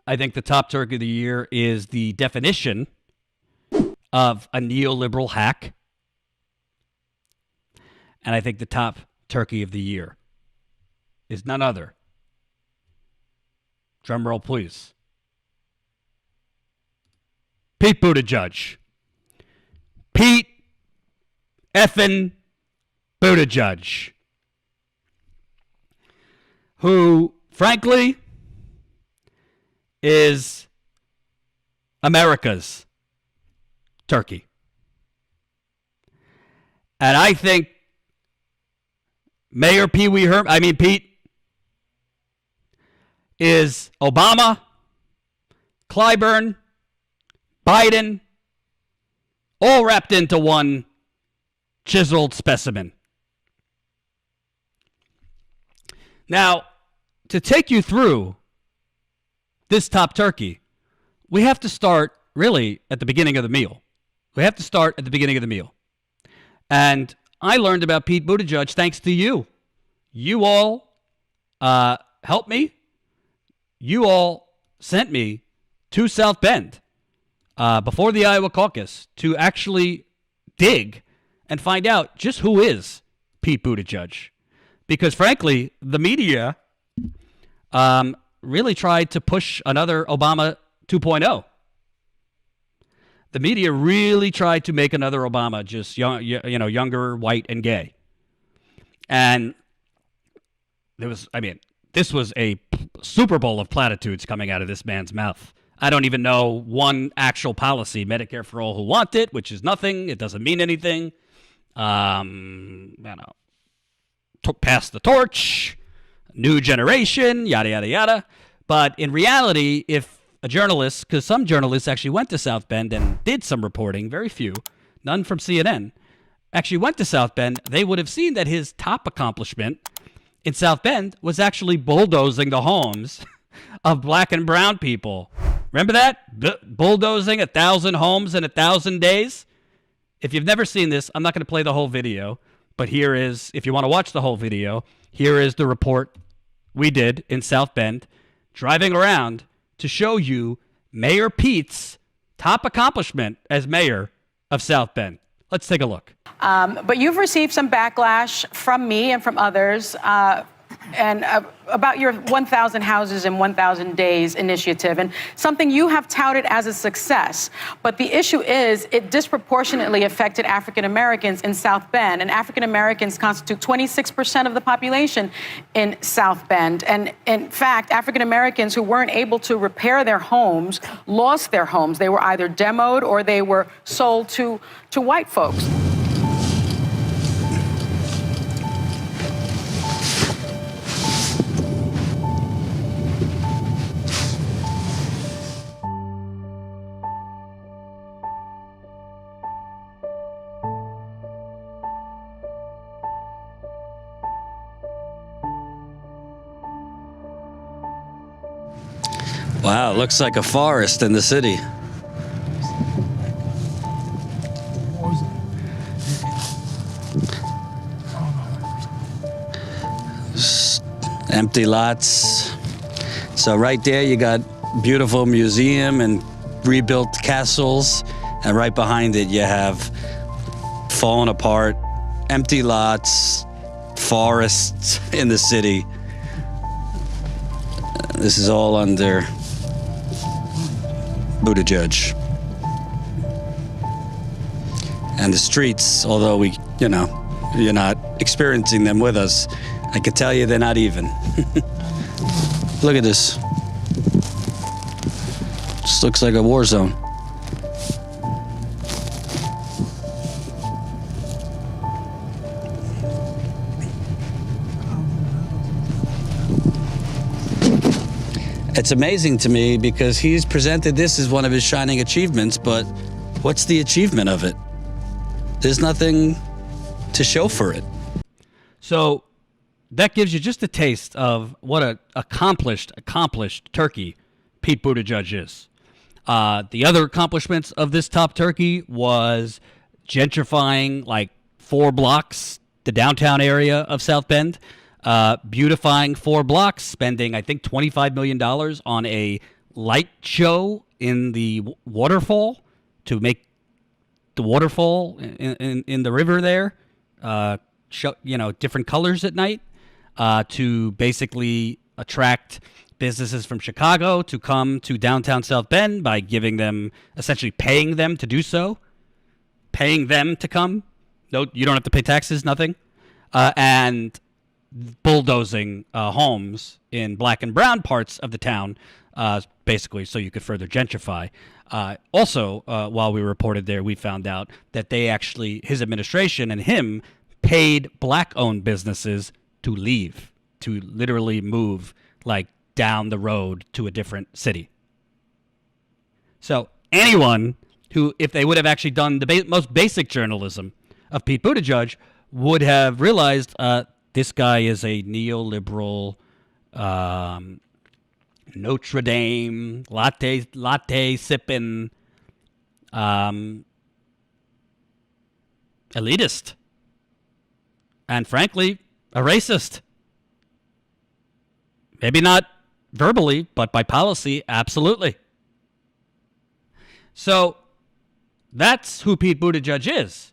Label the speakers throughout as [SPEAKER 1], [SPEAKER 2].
[SPEAKER 1] I think the top turkey of the year is the definition of a neoliberal hack. And I think the top turkey of the year is none other. Drum roll, please. Pete Buttigieg. Pete effing Buttigieg. Who, frankly, is America's turkey. And I think Mayor Pete is Obama, Clyburn, Biden, all wrapped into one chiseled specimen. Now, to take you through this top turkey, we have to start really at the beginning of the meal. And I learned about Pete Buttigieg thanks to you. You all helped me. You all sent me to South Bend before the Iowa caucus to actually dig and find out just who is Pete Buttigieg. Because frankly, the media really tried to push another Obama 2.0. The media really tried to make another Obama, just younger, white, and gay. And this was a Super Bowl of platitudes coming out of this man's mouth. I don't even know one actual policy, Medicare for all who want it, which is nothing. It doesn't mean anything. Pass the torch, new generation, yada, yada, yada. But in reality, if a journalist, because some journalists actually went to South Bend and did some reporting, very few, none from CNN, actually went to South Bend, they would have seen that his top accomplishment in South Bend was actually bulldozing the homes of black and brown people. Remember that? Bulldozing 1,000 homes in 1,000 days? If you've never seen this, I'm not going to play the whole video, but here is, if you want to watch the whole video, here is the report we did in South Bend, driving around to show you Mayor Pete's top accomplishment as mayor of South Bend. Let's take a look.
[SPEAKER 2] But you've received some backlash from me and from others about your 1,000 houses in 1,000 days initiative, and something you have touted as a success. But the issue is it disproportionately affected African Americans in South Bend, and African Americans constitute 26% of the population in South Bend. And in fact, African Americans who weren't able to repair their homes lost their homes. They were either demoed or they were sold to white folks.
[SPEAKER 3] Wow, looks like a forest in the city. Empty lots. So right there you got beautiful museum and rebuilt castles, and right behind it you have fallen apart, empty lots, forests in the city. This is all under Buttigieg. And the streets, although you're not experiencing them with us, I can tell you they're not even. Look at this. Just looks like a war zone. It's amazing to me because he's presented this as one of his shining achievements, but what's the achievement of it? There's nothing to show for it.
[SPEAKER 1] So that gives you just a taste of what an accomplished turkey Pete Buttigieg is. The other accomplishments of this top turkey was gentrifying like 4 blocks, the downtown area of South Bend, beautifying 4 blocks, spending, I think, $25 million on a light show in the waterfall to make the waterfall in the river there show, different colors at night to basically attract businesses from Chicago to come to downtown South Bend by essentially paying them to do so, paying them to come. No, you don't have to pay taxes, nothing. And bulldozing homes in black and brown parts of the town, basically so you could further gentrify. Also, while we reported there, we found out that his administration and him paid black-owned businesses to leave, to literally move like down the road to a different city. So anyone who, if they would have actually done the most basic journalism of Pete Buttigieg, would have realized this guy is a neoliberal, Notre Dame, latte sipping, elitist, and frankly, a racist. Maybe not verbally, but by policy, absolutely. So that's who Pete Buttigieg is.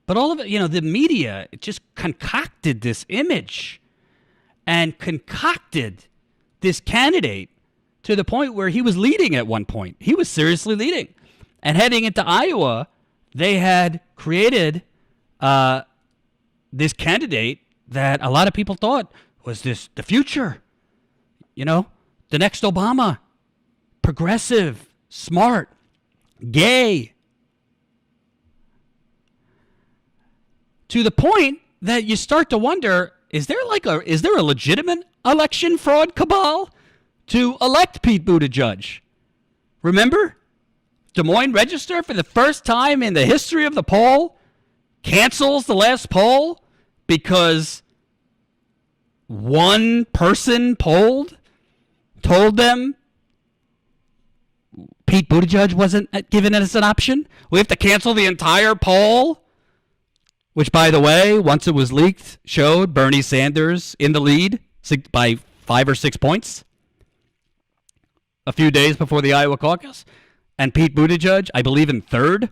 [SPEAKER 1] But all of it, the media just concocted this image and concocted this candidate to the point where he was leading at one point. He was seriously leading. And heading into Iowa, they had created this candidate that a lot of people thought was the future. The next Obama. Progressive, smart, gay. To the point that you start to wonder, is there a legitimate election fraud cabal to elect Pete Buttigieg? Remember? Des Moines Register, for the first time in the history of the poll, cancels the last poll because one person told them Pete Buttigieg wasn't given as an option. We have to cancel the entire poll, which, by the way, once it was leaked, showed Bernie Sanders in the lead by 5 or 6 points a few days before the Iowa caucus, and Pete Buttigieg, I believe, in third.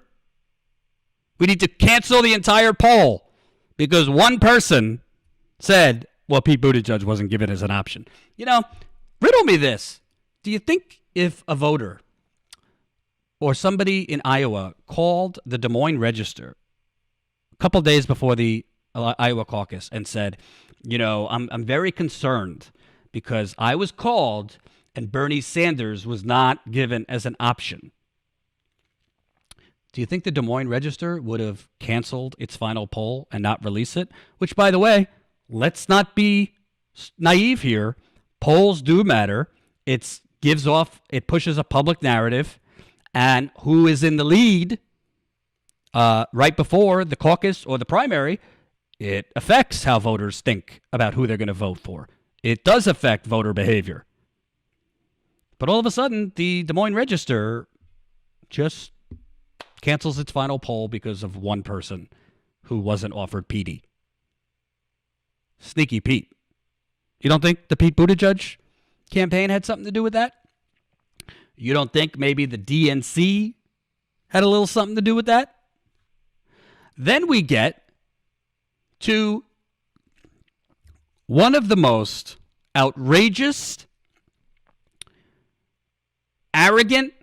[SPEAKER 1] We need to cancel the entire poll because one person said, well, Pete Buttigieg wasn't given as an option. Riddle me this. Do you think if a voter or somebody in Iowa called the Des Moines Register a couple days before the Iowa caucus and said, I'm very concerned because I was called and Bernie Sanders was not given as an option. Do you think the Des Moines Register would have canceled its final poll and not release it? Which, by the way, let's not be naive here. Polls do matter. It pushes a public narrative, and who is in the lead right before the caucus or the primary, it affects how voters think about who they're going to vote for. It does affect voter behavior. But all of a sudden, the Des Moines Register just cancels its final poll because of one person who wasn't offered PD. Sneaky Pete. You don't think the Pete Buttigieg campaign had something to do with that? You don't think maybe the DNC had a little something to do with that? Then we get to one of the most outrageous, arrogant,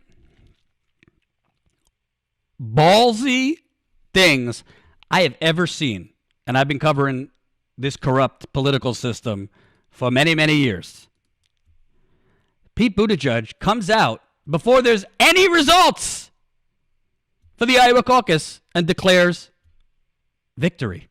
[SPEAKER 1] ballsy things I have ever seen. And I've been covering this corrupt political system for many, many years. Pete Buttigieg comes out before there's any results for the Iowa caucus and declares victory.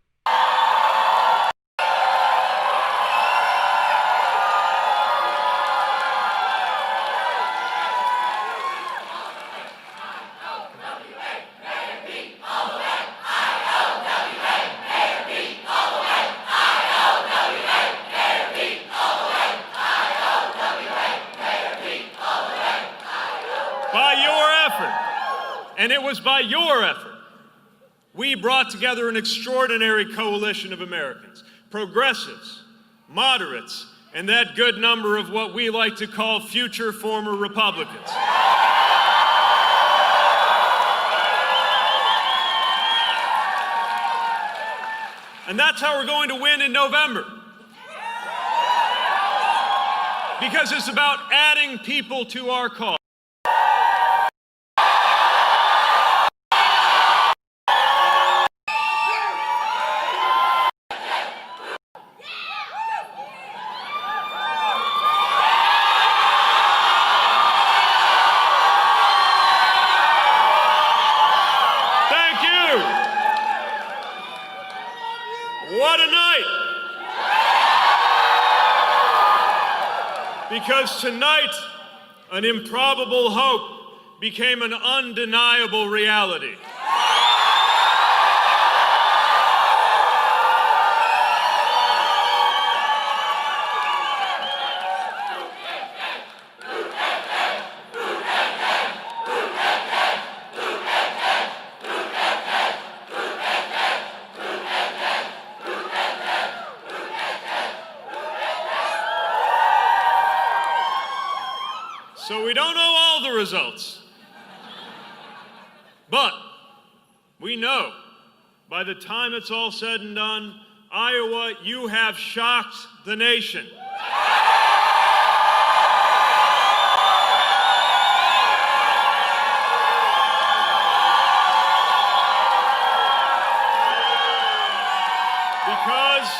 [SPEAKER 4] And it was by your effort we brought together an extraordinary coalition of Americans, progressives, moderates, and that good number of what we like to call future former Republicans. And that's how we're going to win in November. Because it's about adding people to our cause. Thank you. What a night. Because tonight, an improbable hope became an undeniable reality. So we don't know all the results, but we know by the time it's all said and done, Iowa, you have shocked the nation. Because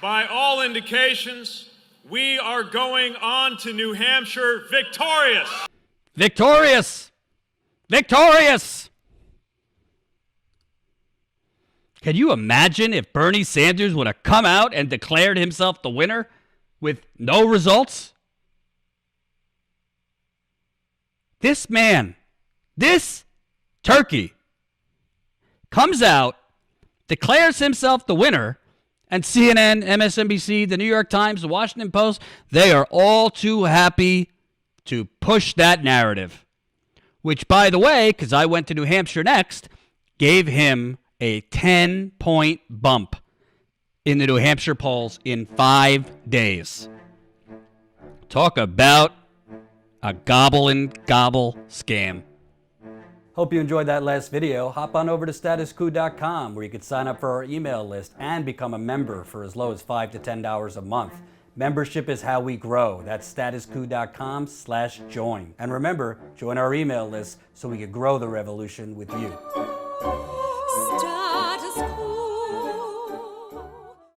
[SPEAKER 4] by all indications, we are going on to New Hampshire victorious.
[SPEAKER 1] Victorious! Victorious! Can you imagine if Bernie Sanders would have come out and declared himself the winner with no results? This man, this turkey, comes out, declares himself the winner, and CNN, MSNBC, the New York Times, the Washington Post, they are all too happy to push that narrative. Which, by the way, because I went to New Hampshire next, gave him a 10-point bump in the New Hampshire polls in 5 days. Talk about a gobble and gobble scam. Hope you enjoyed that last video. Hop on over to statuscoup.com where you can sign up for our email list and become a member for as low as $5 to $10 a month. Membership is how we grow. That's statuscoup.com/join. And remember, join our email list so we can grow the revolution with you.